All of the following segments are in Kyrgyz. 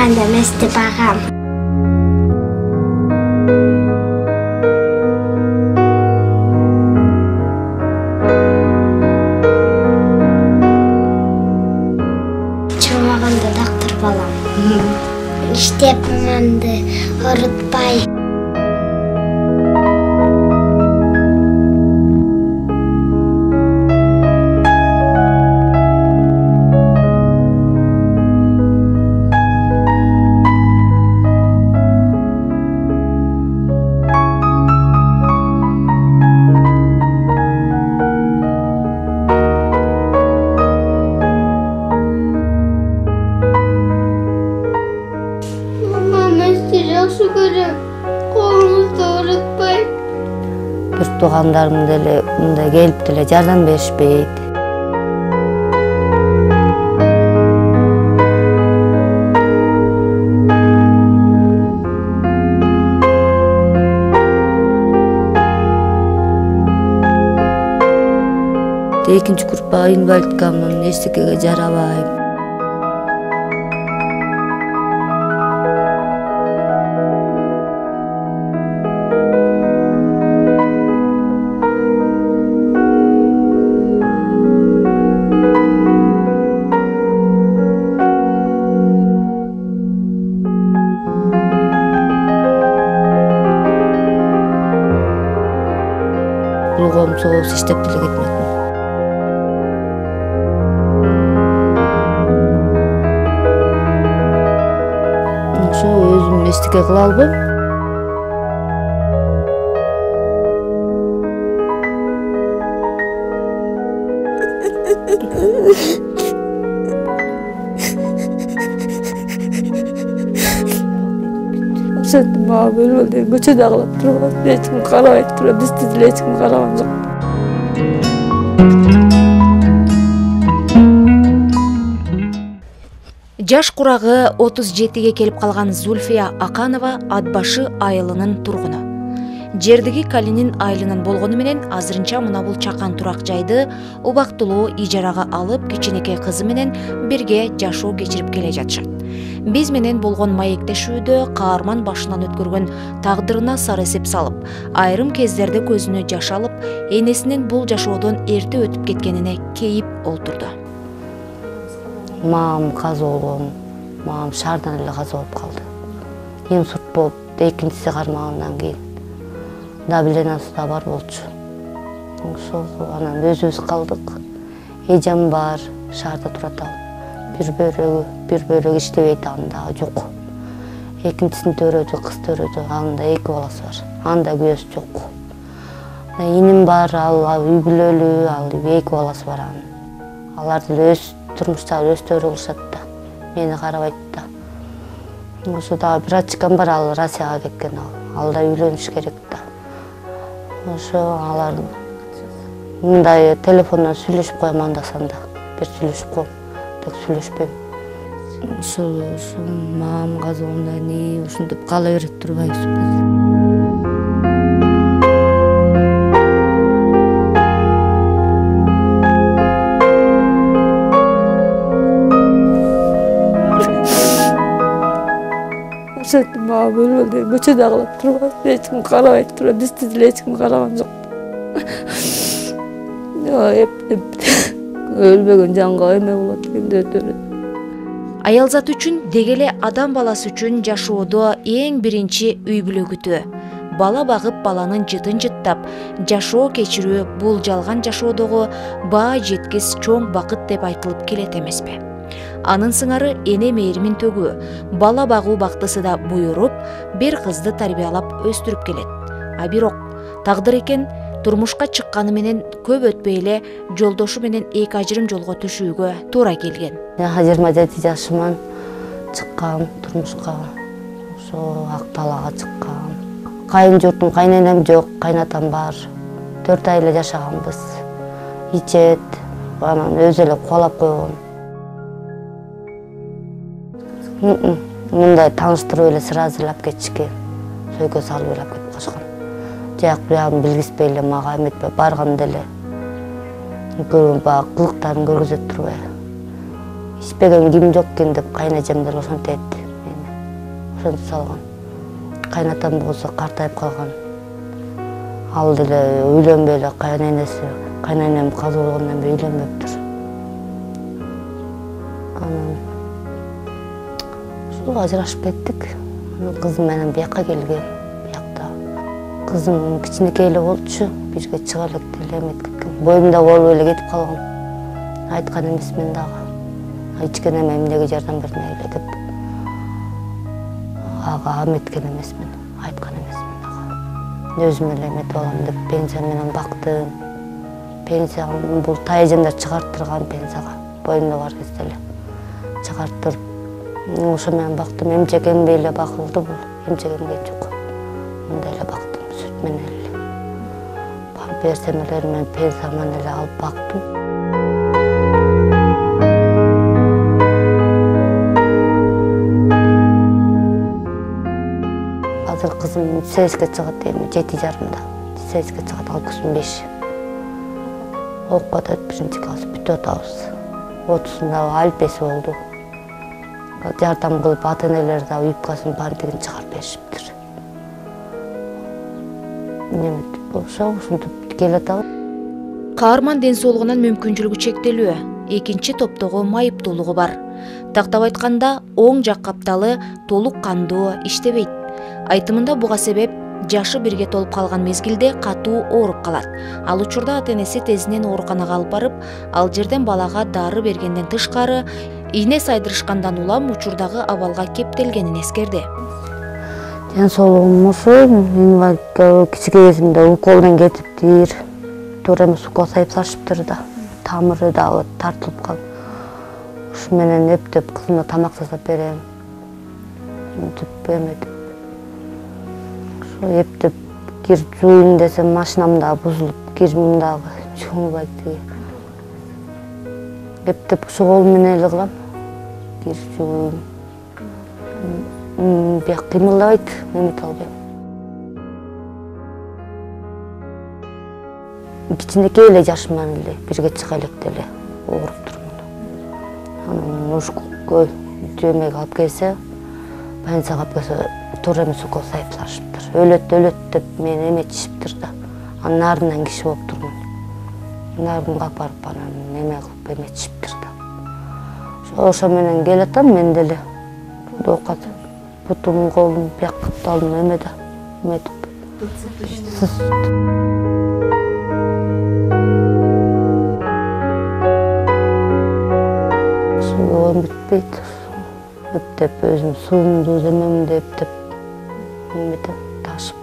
Анда эмес деп агам. Чамаганда доктор балам. İşte andı, unutmay. Тугандарым деле мындай келип деле жардам беришпейт. Экинчи группа инвалидкамын, эчтекеге жарабайм. Bulg'om so'z ishlab tili ketmoqda. Shu o'zim istika qila oldim. Sen bana böyle oldu. Göçede ağlayıp durma. Hiç kim karamayıp durma. Biz de hiç kim karamayacak. Жаш курагы 37ге келип калган Зульфия Аканова Атбашы айылынын тургуну. Жердеги Калинин айылынын болгону менен азырынча мына бул чакан турак жайды убактылуу ижарага алып, кичинекей кызы менен бирге жашоо кечирип келе жатышат. Биз менен болгон маектешүүдө каарман башынан өткөргөн тагдырына сары эсеп салып, айрым кездерде көзүнө жаш алып, энесинин бул жашоодон эрте өтүп кеткенине кейип олтурду. Мамам каза болгон, мамам шаардан эле каза болуп калды. Инсульт болуп, экинчиси кармагандан кийин дабиленасы да бар болчу. Ошол анан өзүбүз калдык. Эжем бар, шаарда турат ал. Bir börög иштебейт, анда жок. Экинчисин төрөдү, кыз төрөдү, анда 2 баласы бар. Анда көз жок. Иним бар, ал үй бүлөлүү, ал 2 баласы бар анын. Алар деле өз турмуштары өздөрү кылышат да. Мени карабайт да. Ошо да врачкам бар, ал Россияга кеткен ал. Ал да үйлөнүш керек да. Ошо алар мындай телефондон сүйлөшүп коем анда-санда. Бир сүйлөшүп коем. Так сүйлөшпөйм. Ошол мамам каза болгондо не ушинтип кала берип турбайбыз биз. Ошентип мага бөлбөлдө көчөдө агылып турбайбыз. Эч ким карабайт турат, бизди деле эч ким караган жок. Өлбөгөн жанга эме болот дегенде өтөрөт. Аялзат үчүн дегеле адам баласы үчүн жашоодо эң биринчи үй бүлө күтүү. Бала багып баланын жытын жыттап, жашоо кечирүү бул жалган жашоодогу баа жеткис чоң бакыт деп айтылып келет эмеспи? Анын сыңары эне мээримин төгүү, бала багуу бактысы да буйруп, бир кызды тарбиялап өстүрүп келет. А бирок тагдыр экен, турмушка чыкканы менен көп өтпөй эле жолдошу менен эки ажырым жолго түшүүгө туура келген. 27 жашыман чыккам турмушка. Ошо Акталага чыккам. Кайын журтум, кайненем жок, кайнатам бар. 4 ай эле жашаганбыз. Ичет, анан өзү эле кубалап койгон. Мындай тааныштырып эле сразу элеп кетишкен. Сөйгө салып элеп кетип калышкан. Жак буягын билгизбей эле мага эметпей барган деле. Көргөн баа кылыктарын көргөзөт турбай. Ичпеген ким жок экен деп кайнажам деле ошентет. ошентип салган. Кайнатам болсо картайып калган. Ал деле үйлөнбөй эле кайненем каза болгондон бери үйлөнбөптүр. Анан ушул ажырашып кеттик. Кызым менен бияка келген. Биякта кызым кичинекей эле болчу, бирге чыга элек деле эметкен. Боюмда болуп эле кетип калган. Айткан эмесмин дагы. Ичкен эмемдеги жардам бермей эле деп. Ага эметкен эмесмин, айткан эмесмин дагы. Өзүм эле эметип алам деп пенсия менен бактым. Пенсия бул тайжандар чыгарттырган пенсияга. Боюмда бар кезде эле чыгарттырып, ошо менен бактым. Эмчек эмбей эле бакылды бул. Эмчек эмген жок. Мындай эле бактым, сүт менен эле. Берсемелер менен пенсия менен эле алып бактым. Азыр кызым лицейге чыгат эми 7,5-да. Лицейге чыгат, августтун 5. Окуп атат 1-класс бүтүп атабыз. 30-да алипеси болду. Жардам кылып ата-энелер да юбкасын бантигин чыгарып беришиптир. Ошентип келатабыз. Каарман ден соолугунан мүмкүнчүлүгү чектелүү, экинчи топтогу майыптуулугу бар. Тактап айтканда, оң жак капталы толук кандуу иштебейт. Айтымында буга себеп жашы бирге толуп калган мезгилде катуу ооруп калат. Ал учурда ата-энеси тезинен ооруканага алып барып, ал жерден балага дары бергенден тышкары, ийне сайдырышкандан улам учурдагы абалга кептелгенин эскерди. Ден соолугум ошо, кичике кезимде уколдон кетиптир. Туура эмес укол сайып салышыптыр да. Тамыры дагы тартылып калып. Ушу менен эптеп кызыма тамак жасап берем. Мынтип эметип. Ошо эптеп кир жууйм десем машинам дагы бузулуп, кирим дагы жуулбайт тиги. Эптеп ушу кол менен эле кылам. Кир жууйм. Бияк кыймылдабайт, эмете албайм. Кичинекей эле жашыман эле бирге чыга элек деле ооруп турмун. Анан ушкулга жөөмөйгө алып келсе, больницага алып келсе, туура эмес укол сайып салышыптыр. Өлөт деп мени эметишиптир да. Анын артынан киши болуп турмун. Нарынга алып барып анан неме кылып эметишиптир да. Ошо менен келатам мен деле. Оокат бутум, колум, бияк капталым эме да. Эметип. Бүтпейт. Эптеп өзүм суумду эмемди эптеп эметип ташып.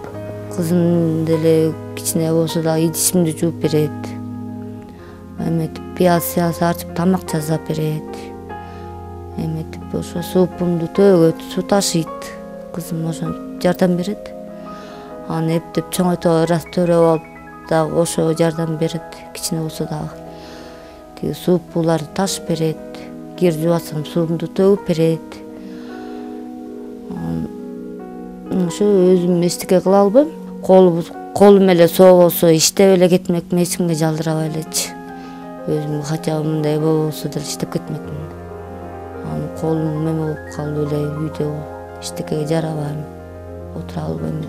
Кызым деле кичине болсо да идишимди жууп берет. Эметип пияз ачып тамак жасап берет. Эметип ошо суупумду төгөт, суу ташыйт. Кызым ошо жардам берет. Аны эптеп чоңойтуп раз төрөп алып дагы ошо жардам берет. Кичине болсо дагы. Тиги суупуларды ташып берет. Кир жуасам суумду төгүп берет. Ошо өзүм эчтеке кыла албайм. Колум эле соо болсо иштеп эле кетмекмин, эч кимге жалдырабай элечи. Өзүм хотя бы мындай болсо деле иштеп кетмекмин. Колум эме болуп калып эле үйдө эчтекеге жарабайм, отура албайм.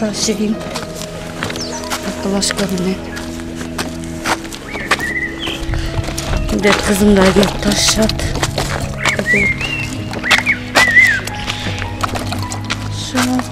Taşıyayım. Başka bir ne? Bir de kızım da gelip taşıyadı. Şu an.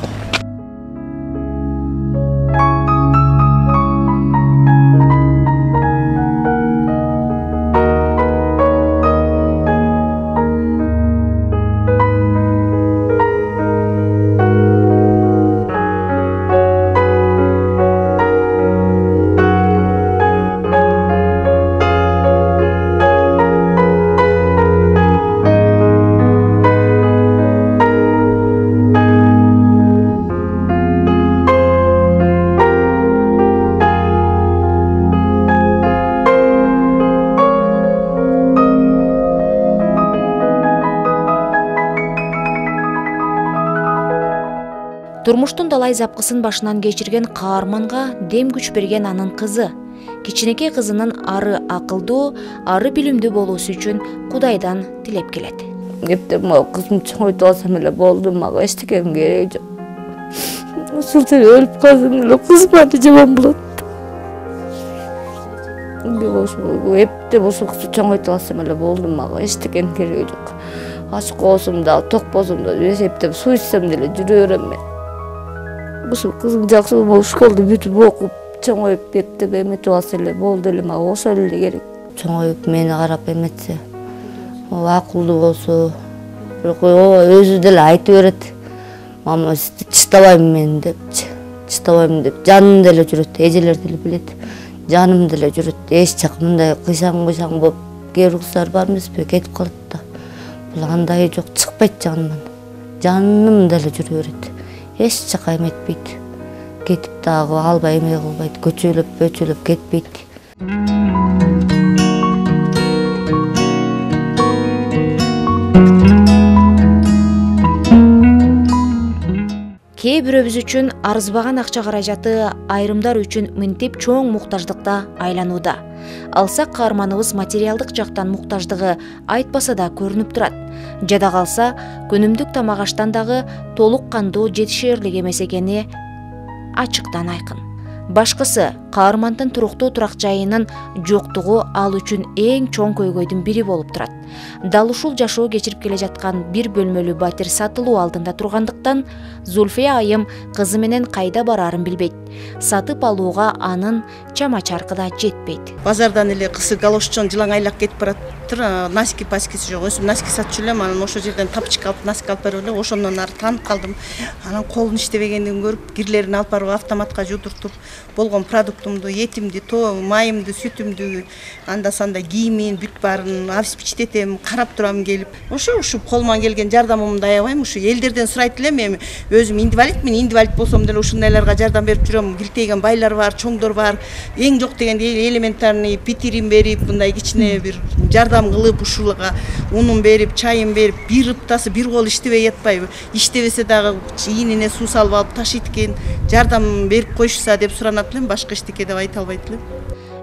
Турмуштун далай запкысын башынан кечирген каарманга дем күч берген анын кызы. Кичинекей кызынын ары акылдуу, ары билимдүү болуусу үчүн Кудайдан тилеп келет. Эптеп могу кызым чоңойтуп алсам эле болду, мага эчтекенин кереги жок. Ушул жерде өлүп калсам эле кызматы жаман болот. Эптеп ушул кызды чоңойтуп алсам эле болду, мага эчтекенин кереги жок. Ачык болсом да, ток болсом да, эсептеп суу ичсем деле жүрө берем мен. Ушул кызым жакшы болуп школду бүтүп окуп, чоңоюп эптеп эметип алса эле болду эле, мага ошол эле керек. Чоңоюп мени карап эметсе, акылдуу болсо, өзү деле айтып берет. Мама, чыдабайм мен депчи. Чыдабайм деп жаным деле жүрөт, эжелер деле билет. Жаным деле жүрөт. Эч жак мындай кыйсаң болуп кээ бир кыздар бар эмеспи, кетип калат да. Бул андай жок, чыкпайт жанымдан. Жаным деле жүрө берет. Эч жака эметпейт. Кетип дагы албай эме кылбайт, көчөлөп кетпейт. Кээ бирөөбүз үчүн арызбаган акча каражаты айрымдар үчүн мынтип чоң муктаждыкта айланууда. Алсак каарманыбыз материалдык жактан муктаждыгы айтпаса да көрүнүп турат. Жада калса, күнүмдүк тамак аштан дагы толук кандуу жетишерлик эмес экени ачыктан айкын. Башкысы, каармандын туруктуу турак жайынын жоктугу ал үчүн эң чоң көйгөйдүн бири болуп турат. Дал ушул жашоо кечирип келе жаткан бир бөлмөлүү батир сатылуу алдында тургандыктан, Зульфия айым кызы менен кайда бараарын билбейт. Сатып алууга анын чама-чаркы да жетпейт. Базардан эле кысы галошчон жылаң айлак кетип бараттыр, носки паскиси жок. Өзүм носки сатчу элем, анан ошол жерден тапчык алып носки алып берип эле, ошондон ары таанып калдым. Анан колун иштебегендигин көрүп, кирлерин алып барып автоматка жудуртуп, болгон продуктумду, этимди, майымды, сүтүмдү, анда санда кийимин, бүт баарын обеспечитетем, карап турам келип. Ушуп колуман келген жардамымды аябайм. Ушу элдерден сурайт элем, эми өзүм инвалидмин, инвалид болсом деле ушундайларга жардам берип жүрөм. Килтейген байлар бар, чоңдор бар. Эң жок дегенде элементарный питирин берип, мындай кичине бир жардам кылып, ушулга унун берип, чайын берип, бир ыптасы бир кол иштебей ятпайбы. Иштебесе дагы ийинине суу салып алып ташыйт экен, жардам берип коюшса деп суранат элем, башка эчтеке деп айта албайт элем.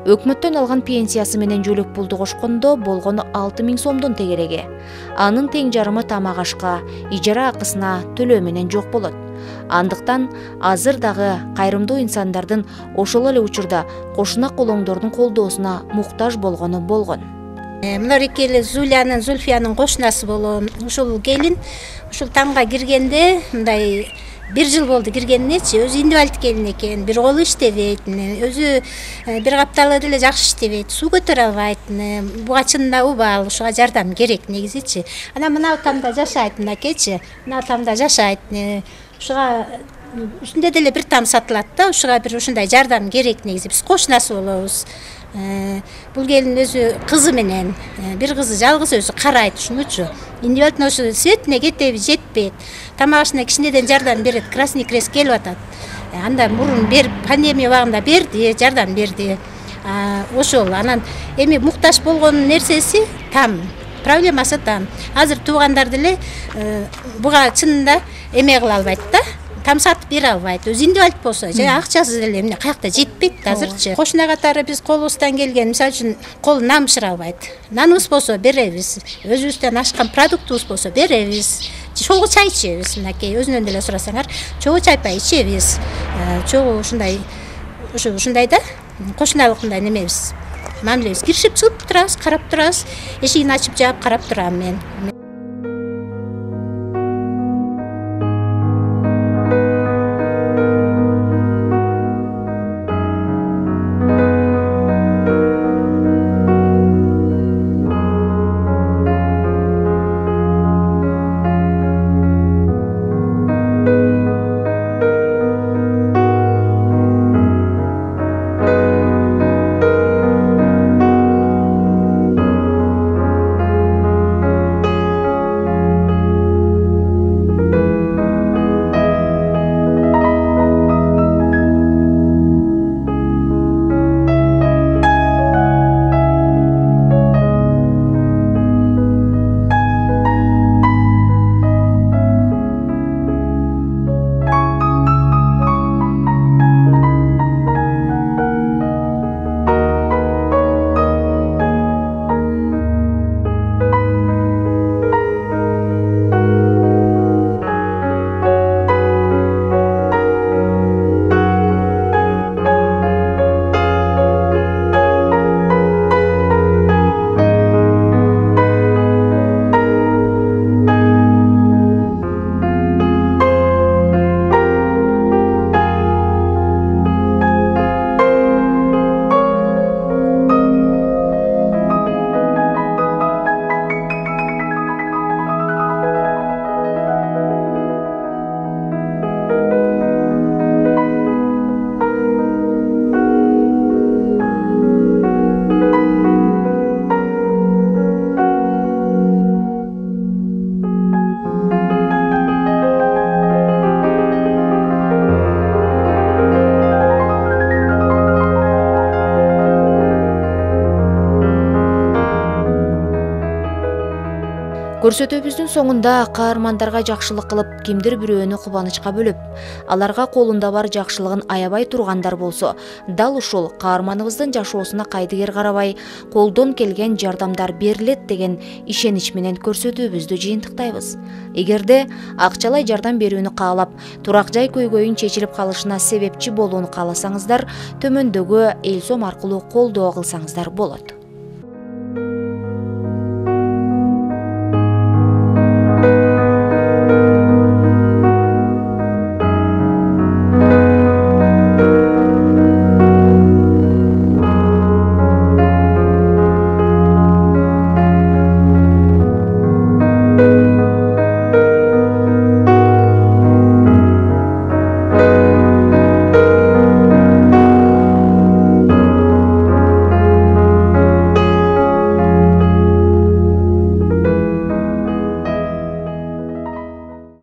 Өкмөттөн алган пенсиясы менен жөлөк пулду кошкондо болгону 6000 сомдун тегереги. Анын тең жарымы тамак ашка, ижара акысына төлөө менен жок болот. Андыктан азыр дагы кайрымдуу инсандардын ошол эле учурда кошуна колоңдордун колдоосуна муктаж болгону болгон. Мына экели Зульфиянын кошунасы болом. Ушул келин ушул таңга киргенде мындай 1 жыл болду киргенинечи, өзү инвалид келин экен, бир колу иштебейт, өзү бир капталы деле жакшы иштебейт, суу көтөрө албайт, буга чынында убал, ушуга жардам керек негизичи. Анан мына тамда жашайт, мынакечи, мына тамда жашайт, ушуга үстүндө деле бир там сатылат да, ушуга бир ушундай жардам керек негизи, биз кошунасы болобуз. Бул келин өзү кызы менен, бир кызы жалгыз өзү карайт, ушунучу. Инвалид ошо светине кетеби жетпейт. Тамак ашына кичинеден жардам берет, Красный Крест келип атат. Анда мурун берип, пандемия убагында берди, жардам берди. Ошол анан эми муктаж болгон нерсеси там, проблемасы там. Азыр туугандар деле буга чынында эме кыла албайт да. Там сатып бере албайт. Өзү инвалид болсо, же акчасы деле эмне каякта жетпейт азырчы. Кошуна катары биз колубуздан келген, мисалы үчүн кол нан бышыра албайт. Наныбыз болсо беребиз. Өзүбүздөн ашкан продуктубуз болсо беребиз. чогуу чай ичебиз. Мынакей өзүнөн деле сурасаңар, чогуу чайпай ичебиз. Чогуу ушундай да кошуналык мындай немебиз. Мамилебиз. Киришип чыгып турабыз, карап турабыз. Эшигин ачып жаап карап турам мен. Көрсөтүүбүздүн соңунда каармандарга жакшылык кылып, кимдир бирөөнү кубанычка бөлөп, аларга колунда бар жакшылыгын аябай тургандар болсо, дал ушул каарманыбыздын жашоосуна кайдыгер карабай, колдон келген жардамдар берилет деген ишенич менен көрсөтүүбүздү жыйынтыктайбыз. Эгерде акчалай жардам берүүнү каалап, турак жай көйгөйүн чечилип калышына себепчи болууну кааласаңыздар, төмөндөгү эл сом аркылуу колдоо кылсаңыздар болот.